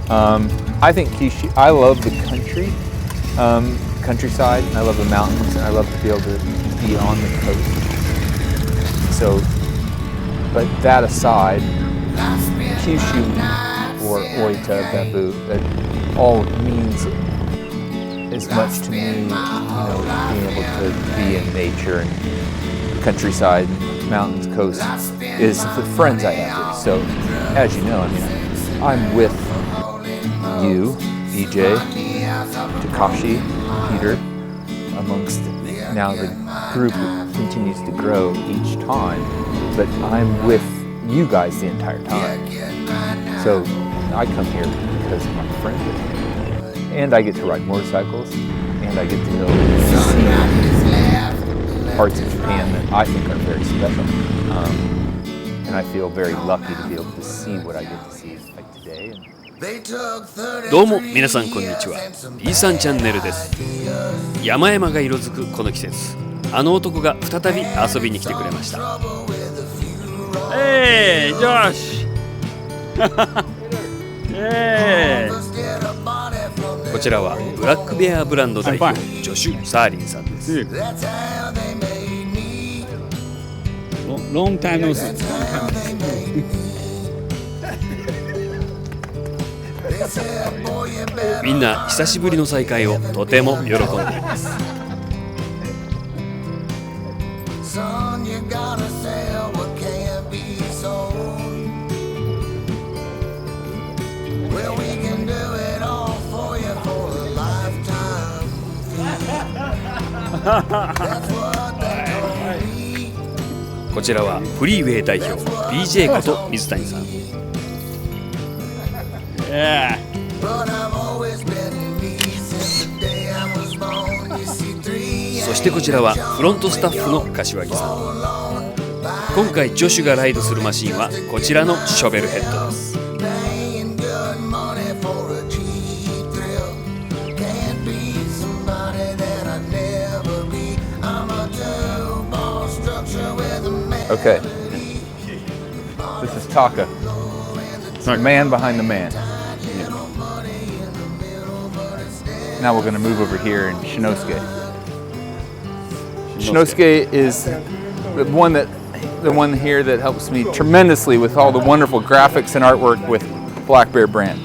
I think Kyushu, I love the countryside. I love the mountains, and I love to be able to be on the coast. So, but that aside, Kyushu or Oita, bamboo, that all means as much to me, being able to be in nature and countryside, mountains, coast, is the friends I have here. So, as you know, I'm with you, BJ, Takashi, Peter, amongst now the group continues to grow each time, but I'm with you guys the entire time. So I come here because my friends are here. And I get to ride motorcycles, and I get to know parts of Japan that I think are very special. And I feel very lucky to be able to see what I get to see like today. どうも皆さんこんにちは。 B さんチャンネルです。山々が色づくこの季節、あの男が再び遊びに来てくれました。Hey, Josh! Hey! こちらはブラックベアブランド代表ジョシュ・サーリンさんです。Long time no see. みんな久しぶりの再会をとても喜んでいます。こちらはフリーウェイ代表 BJ こと水谷さん。そしてこちらはフロントスタッフの柏木さん。今回ジョシュがライドするマシンはこちらのショベルヘッドです。Okay, this is Taka. It's the man behind the man. Now we're going to move over here in Shinosuke. Shinosuke is the one here that helps me tremendously with all the wonderful graphics and artwork with Black Bear brand.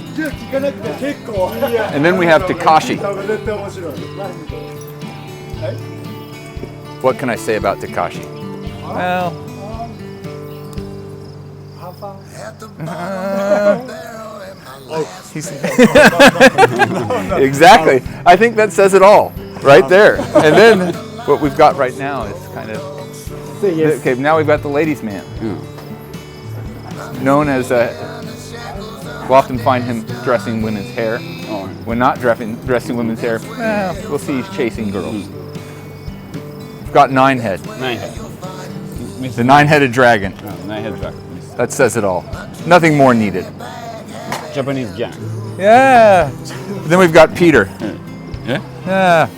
And then we have Takashi. What can I say about Takashi? Well, exactly. I think that says it all right there. And then what we've got right now is kind of okay. Now we've got the ladies' man, known as we'll often find him dressing women's hair. When not dressing women's hair, we'll see he's chasing girls. We've got Ninehead. The nine-headed dragon. Nine-headed dragon. That says it all. Nothing more needed. Japanese gang. Yeah. Then we've got Peter. Yeah? Yeah.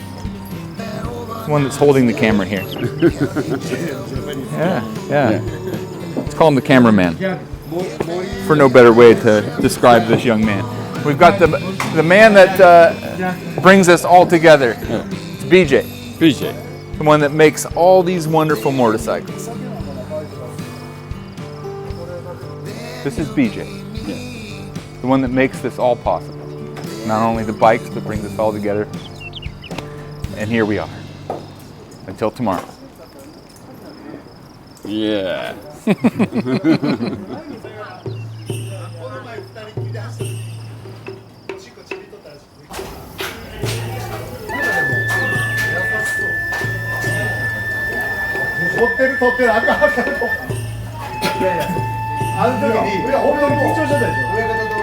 The one that's holding the camera here. Yeah. Let's call him the cameraman. For no better way to describe this young man. We've got the man that brings us all together. It's BJ. BJ. The one that makes all these wonderful motorcycles. This is BJ. The one that makes this all possible. Not only the bikes, but brings us all together. And here we are. Until tomorrow. Yeah. 撮ってるあかんいやいやあの時に本当に緊張してたでしょ親方と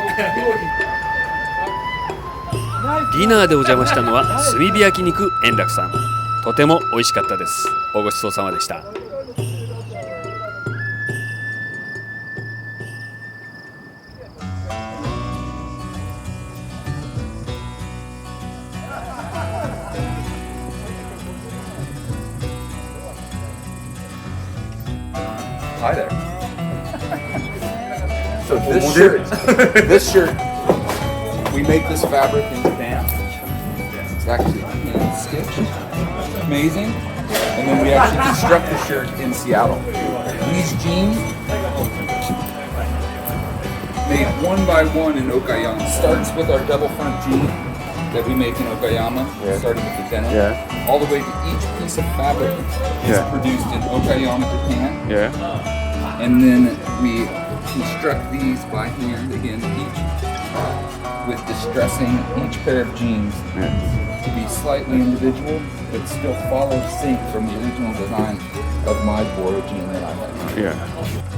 ディナーでお邪魔したのは炭火焼肉円楽さん。とても美味しかったです。ごちそうさまでした。Hi there. So this shirt We make this fabric in Japan. It's actually hand stitched. Amazing. And then we actually construct the shirt in Seattle. These jeans, made one by one in Okayama. Starts with our double front jean that we make in Okayama, starting with the denim. All the way to each piece of fabric is produced in Okayama, Japan. And then we construct these by hand, again, each with distressing each pair of jeans to be slightly individual, but still follow sync from the original design of my Bora jean that I have.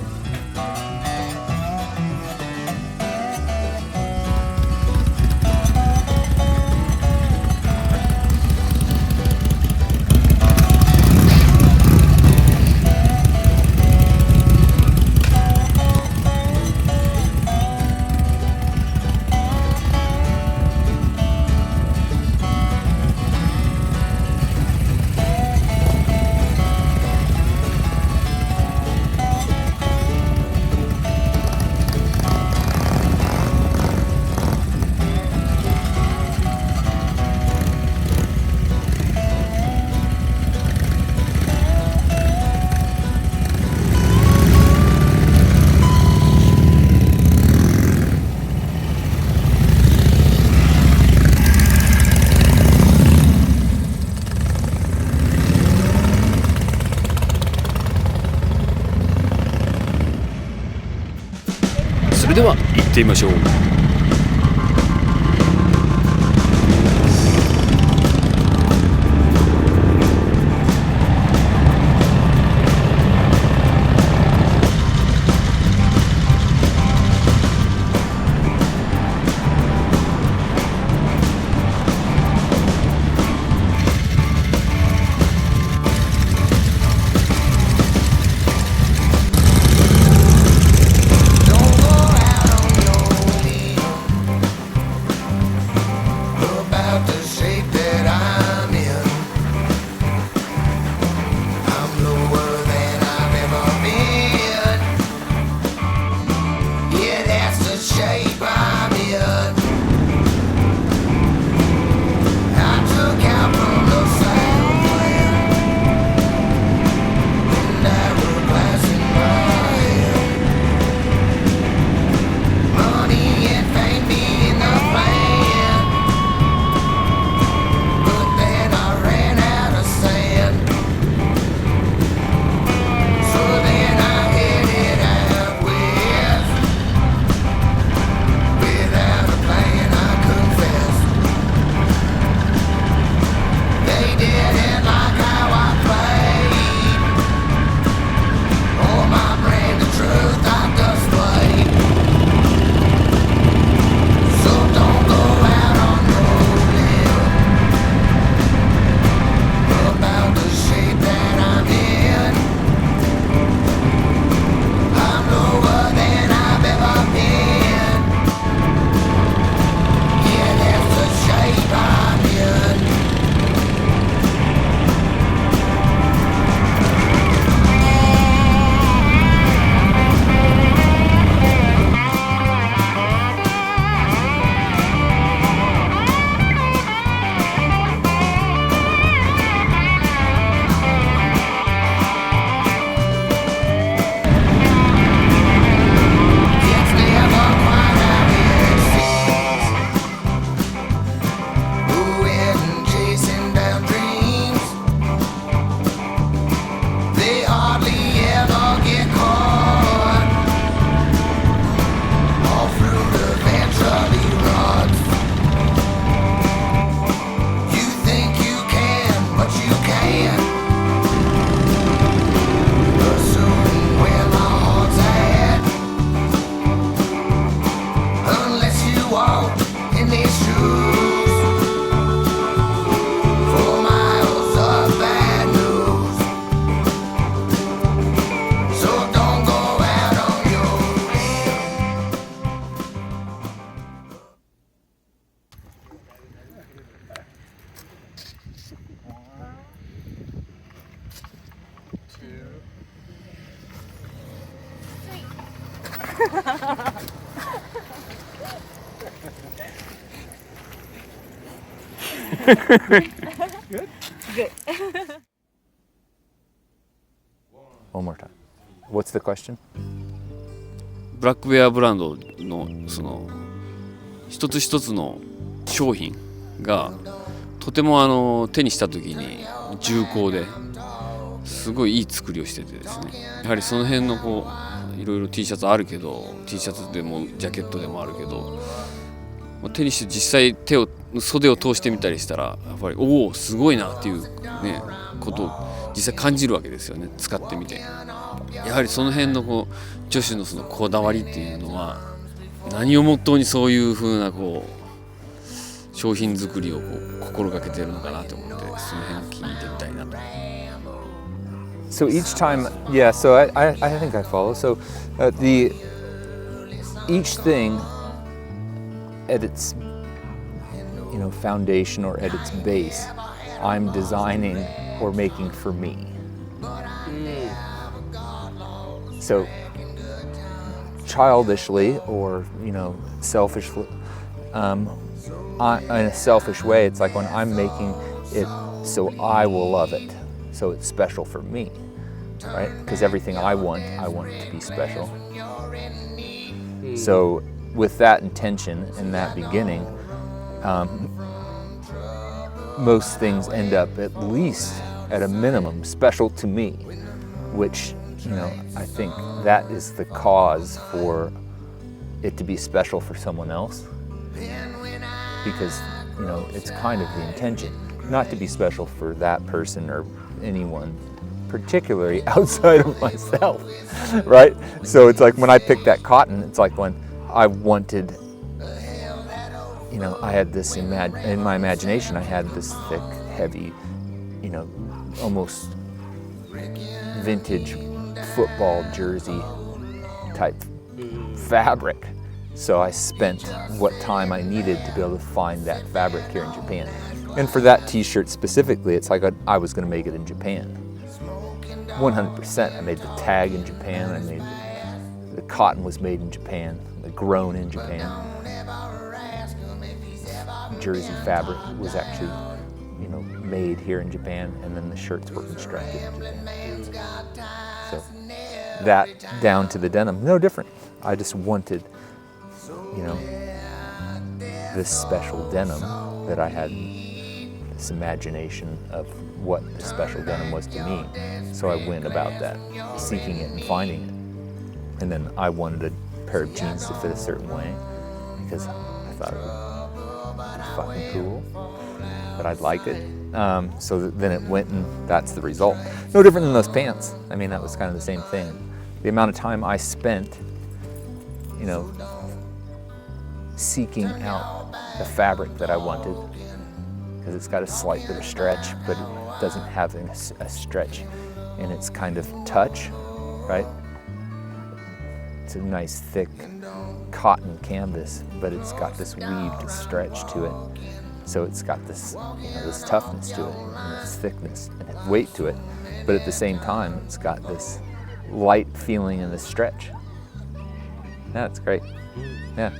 それでは行ってみましょう。Good. One more time. What's the question? ブラックベアブランドのその一つ一つの商品がとても手にした時に重厚ですごいいい作りをしててですね、やはりその辺のこういろいろ T シャツあるけど T シャツでもジャケットでもあるけど、手にして実際袖を通してみたりしたらやっぱりおおすごいなっていうねことを実際感じるわけですよね、使ってみて。やはりその辺のこう女子のそのこだわりっていうのは何をもっとうにそういう風なこう商品作りをこう心がけてるのかなと思って、その辺を聞いてみたいなと。So each time, yeah. So I think I follow. So each thing at its foundation or at its base, I'm designing or making for me. So childishly or selfishly, in a selfish way, it's like when I'm making it so I will love it, so it's special for me, right? Because everything I want it to be special. So with that intention and that beginning, most things end up at least at a minimum special to me, which I think that is the cause for it to be special for someone else, because it's kind of the intention not to be special for that person or anyone particularly outside of myself, right? So it's like when I picked that cotton, it's like when I wanted, I had this in my imagination, I had this thick, heavy, almost vintage football jersey type fabric. So I spent what time I needed to be able to find that fabric here in Japan. And for that t-shirt specifically, it's like I was going to make it in Japan. 100%. I made the tag in Japan. The cotton was made in Japan, grown in Japan. Jersey fabric was actually, made here in Japan, and then the shirts were constructed in Japan. So that down to the denim, no different. I just wanted, this special denim that I had this imagination of what the special denim was to me. So I went about that, seeking it and finding it. And then I wanted a pair of jeans to fit a certain way because I thought it would be fucking cool, but I'd like it. So then it went, and that's the result. No different than those pants. I mean, that was kind of the same thing. The amount of time I spent, seeking out the fabric that I wanted, because it's got a slight bit of stretch, but it doesn't have a stretch in its kind of touch, right? It's a nice thick cotton canvas, but it's got this weaved stretch to it. So it's got this, this toughness to it, and this thickness and weight to it. But at the same time, it's got this light feeling and this stretch. Yeah, it's great. Yeah.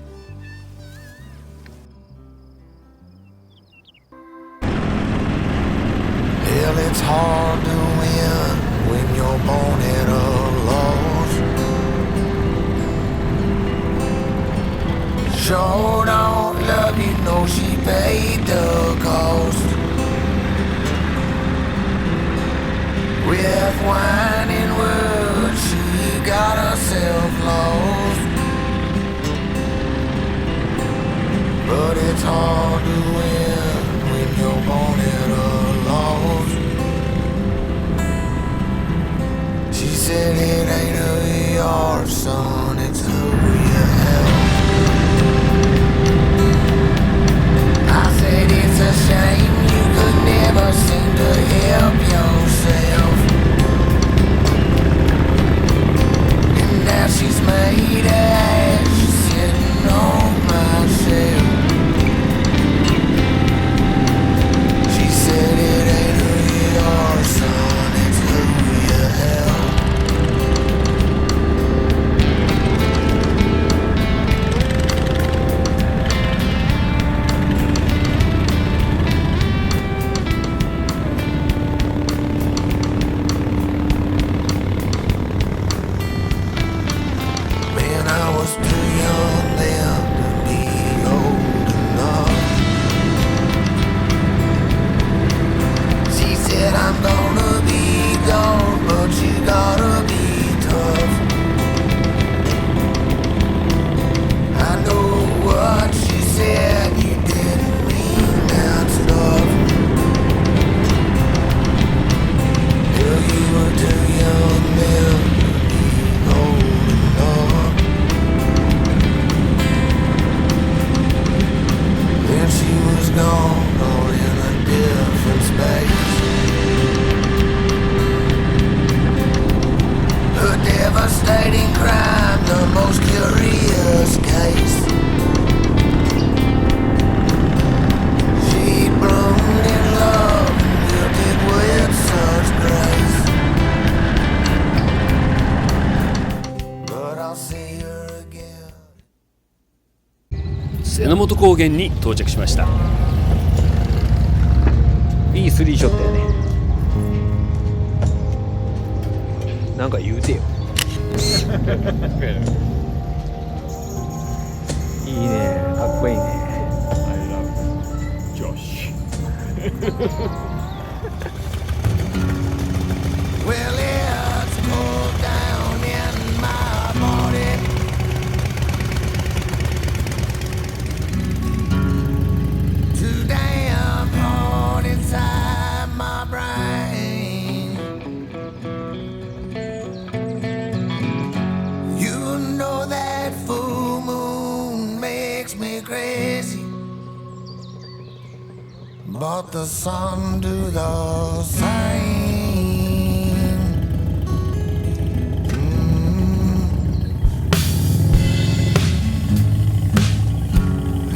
Well, it's hard to win when you're born at a loss. Sure don't love you, know she paid the cost. With wine and words, she got herself lost. But it's hard to win when you're born at a loss. She said it ain't who you are, son, it's who you help. I said it's a shame you could never seem to help yourself. And now she's made it, she's sitting on my shelf. She said it ain't who you are, son, it's who you help. 瀬の本高原に到着しました。いいスリーショットやね。なんか言うてよ。いいね、かっこいいね。Josh. Well, it's cold down in my body. Too damn hard inside my brain. You know that full moon makes me crazy, but the sun do the same.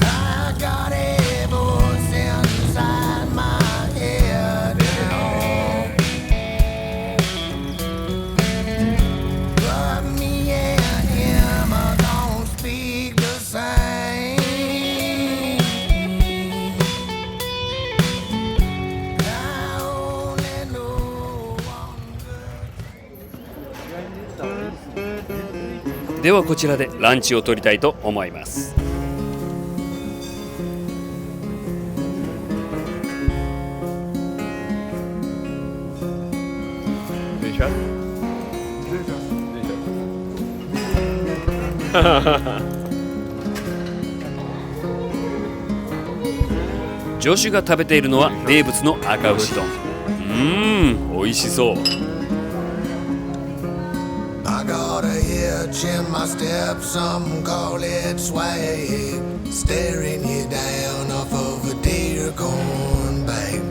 I got a voice inside my head now, but me and him don't speak the same. I only know one good. ではこちらでランチを取りたいと思います。ジョシュが食べているのは名物の赤牛丼。美味しそう。I got a hitch in my step, some call it swag. Staring you down off of a deer corn bag.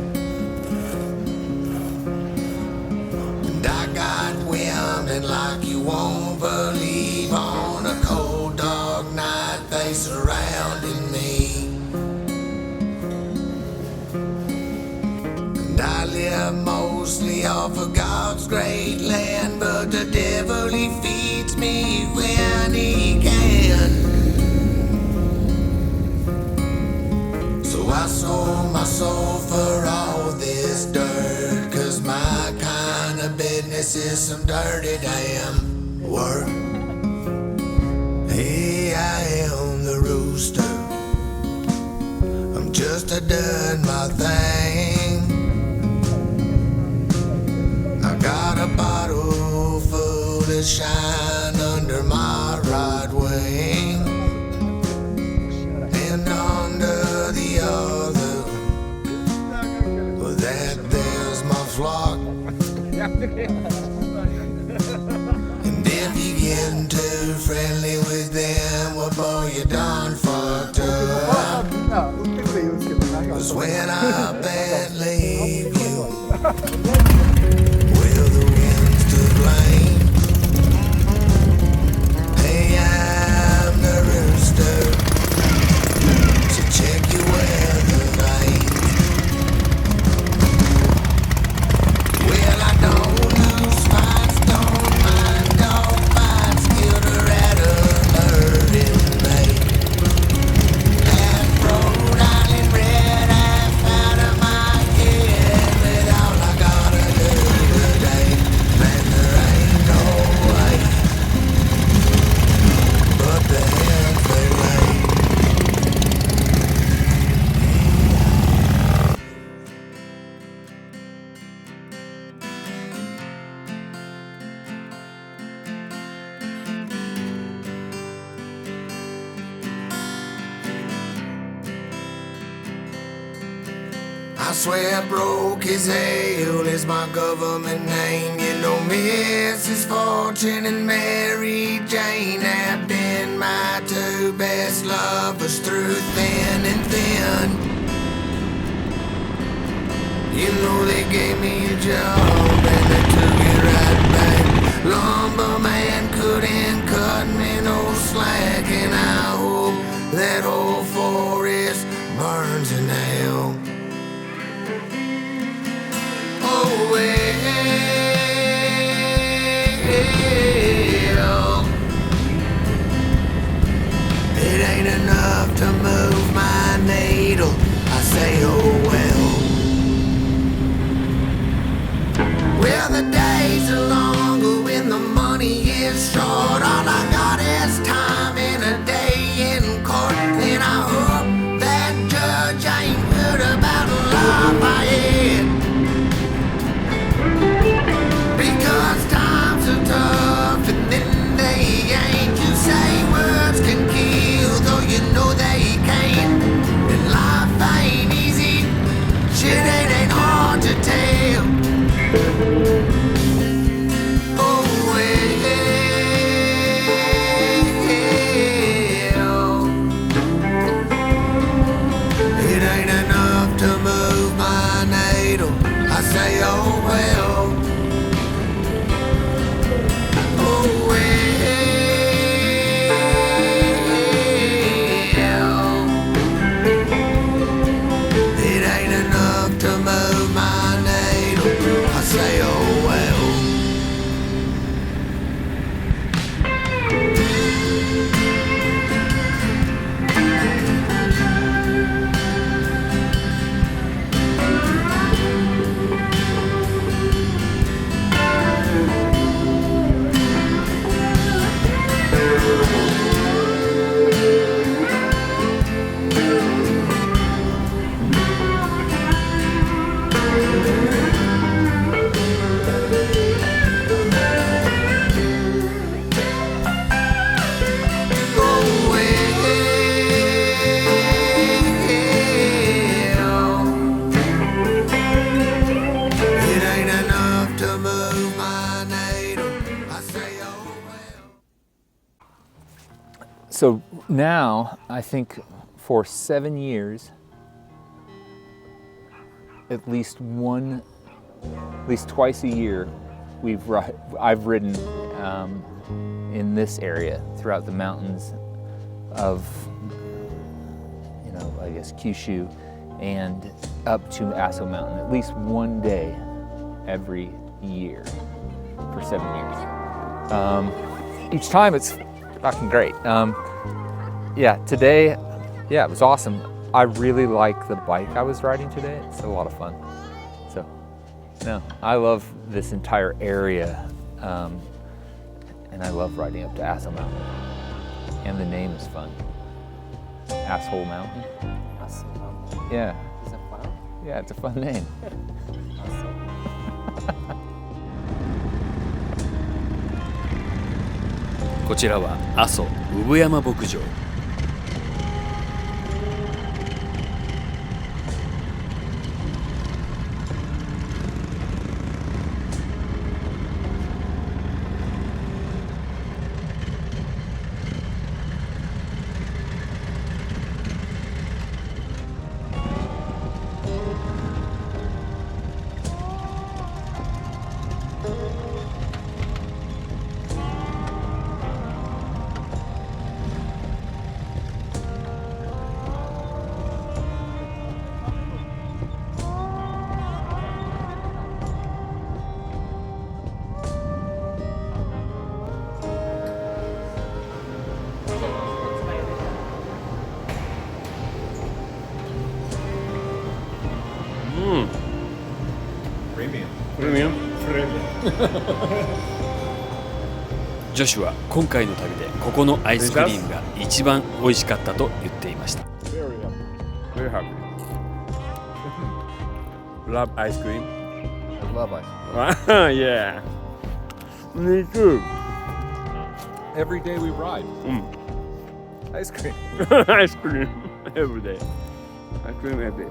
And I got women like you won't believe. On a cold dark night they surrounded me. And I live mostly off of God's great land, but the devil he feeds me when he can. So I sold my soul for all this dirt, 'cause my kind of business is some dirty damn work. Hey, I am the rooster, I'm just a doing my thing. I got a bottle full of shine under my right wing, and under the other, well, there's my flock. And if you getting too friendly with them, well, boy, you done fucked up. 'Cause when I bed leave you, well, the wind's to blame. Hey, I'm the rooster, so check your weather vane. Well, I don't lose fights, don't mind dog fights, killed a rat alert in May. Half Rhode Island red, half out of my head, with all I gotta do today. Man, there ain't no way, but the hands they lay. I swear broke as hell is my government name. You know Mrs. Fortune and Mary Jane have been my two best lovers through thin and thin. You know they gave me a job and they took it right back. Lumberman couldn't cut me no slack, and I hope that old forest burns in hell. Oh, well, it ain't enough to move my needle, I say, oh well. Well, the days are longer when the money is short. All I got is time and a day in court. And I hope that judge ain't heard about Lafayette. Because times are tough and then they ain't. You say words can kill, though you know they can't. And life ain't easy, shit ain't hard to tell. Oh well, it ain't enough to move my needle. I say, oh well. Oh well, it ain't enough to move my needle. I say, oh well. Oh well, it ain't enough to move my needle. I say, oh well. So now, I think for 7 years, at least twice a year, I've ridden in this area throughout the mountains of, I guess Kyushu and up to Aso Mountain, at least one day every year for 7 years. Each time it's fucking great. Today, it was awesome. I really like the bike I was riding today. It's a lot of fun. So, no, I love this entire area, and I love riding up to Aso Mountain. And the name is fun. Asshole Mountain. Yeah. Is that fun? Yeah, it's a fun name. Awesome. こちらは阿蘇産山牧場。ジョシュは今回の旅でここのアイスクリームが一番美味しかったと言っていました。 Very happy. Love ice cream. I love ice. Yeah. Me too. Every day we ride. Ice cream. Ice cream every day. Ice cream every day.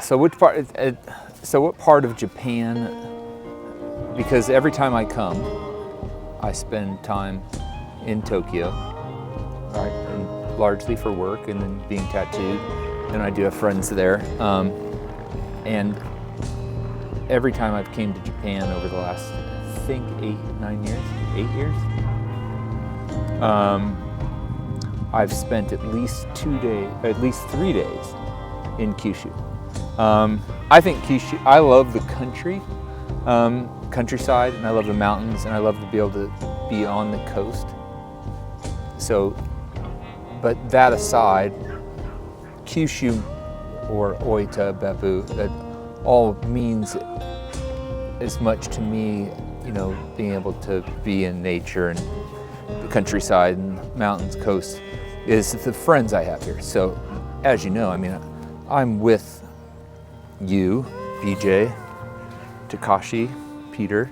So which part? So what part of Japan? Because every time I come, I spend time in Tokyo, right, and largely for work and then being tattooed, and I do have friends there. And every time I've came to Japan over the last, I think 8 years, I've spent at least 3 days in Kyushu. I think Kyushu, I love the countryside, and I love the mountains, and I love to be able to be on the coast. So, but that aside, Kyushu or Oita, Beppu, that all means as much to me, you know, being able to be in nature and the countryside and mountains, coast, is the friends I have here. So, as you know, I mean, I'm with you, BJ, Takashi, Peter,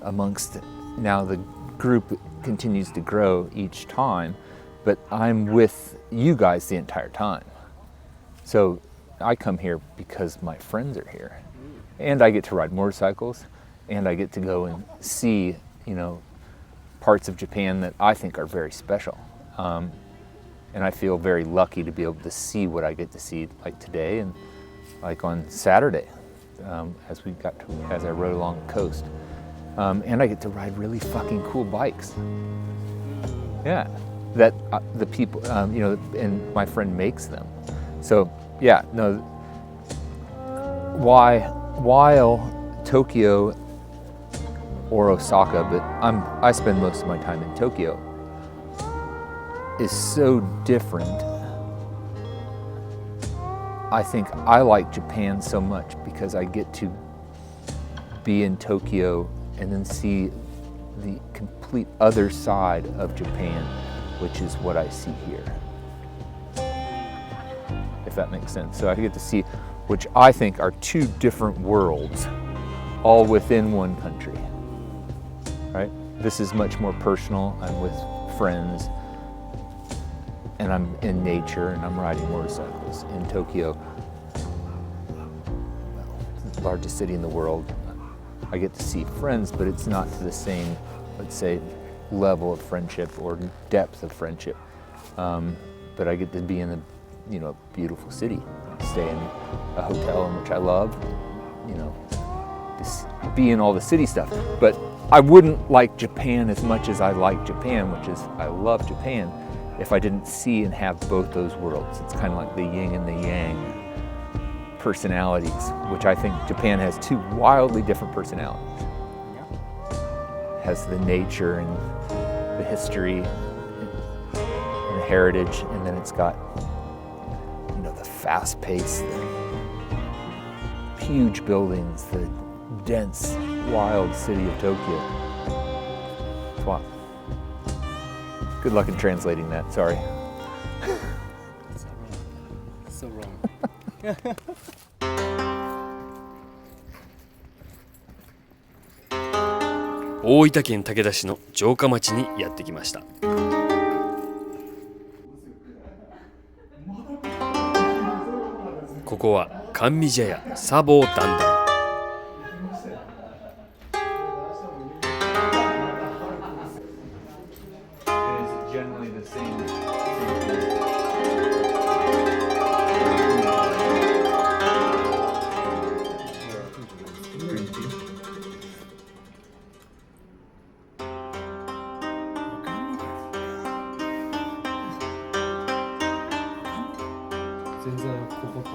amongst, now the group continues to grow each time, but I'm with you guys the entire time. So I come here because my friends are here, and I get to ride motorcycles, and I get to go and see, you know, parts of Japan that I think are very special. And I feel very lucky to be able to see what I get to see, like today and like on Saturday, as I rode along the coast. And I get to ride really fucking cool bikes. Yeah, that the people, you know, and my friend makes them. So yeah, no, while Tokyo or Osaka, but I spend most of my time in Tokyo, is so different. I think I like Japan so much because I get to be in Tokyo and then see the complete other side of Japan, which is what I see here. If that makes sense. So I get to see, which I think are two different worlds, all within one country, right? This is much more personal. I'm with friends, and I'm in nature, and I'm riding motorcycles in Tokyo, the largest city in the world. I get to see friends, but it's not to the same, let's say, level of friendship or depth of friendship. But I get to be in a, you know, beautiful city, stay in a hotel in which I love, you know, just be in all the city stuff. But I wouldn't like Japan as much as I like Japan, which is I love Japan, if I didn't see and have both those worlds. It's kind of like the yin and the yang personalities, which I think Japan has two wildly different personalities. It has the nature and the history and the heritage, and then it's got, you know, the fast pace, the huge buildings, the dense, wild city of Tokyo. It's wild. Good luck in translating that, sorry. So wrong. 大分県竹田市の城下町にやってきました。ここは甘味茶屋茶房だんだん。全然ここと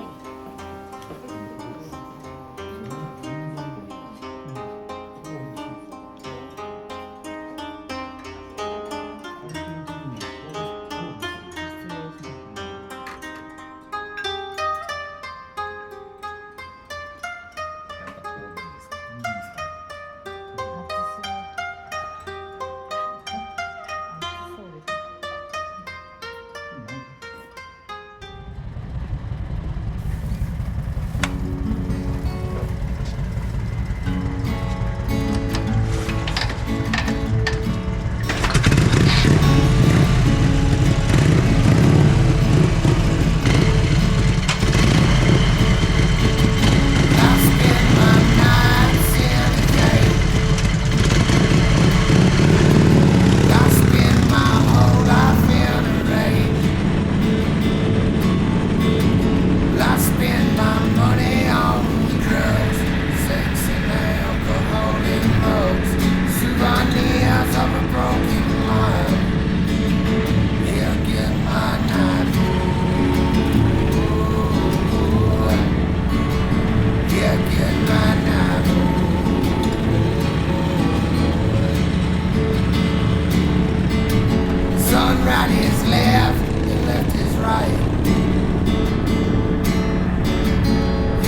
One right is left, and left is right.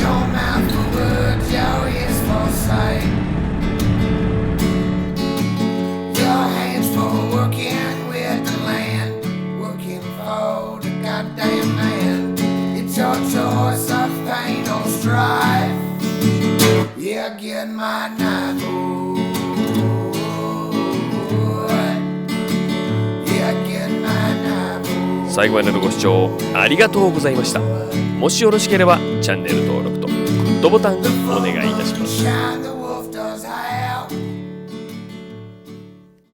Your mouth for words, your ears for sight. Your hands for working with the land, working for the goddamn man. It's your choice of pain or strife. Yeah, get my knife, boy. Yeah, get my knife, boy. 最後までのご視聴ありがとうございました。もしよろしければチャンネル登録とグッドボタンお願いいたします。Shine the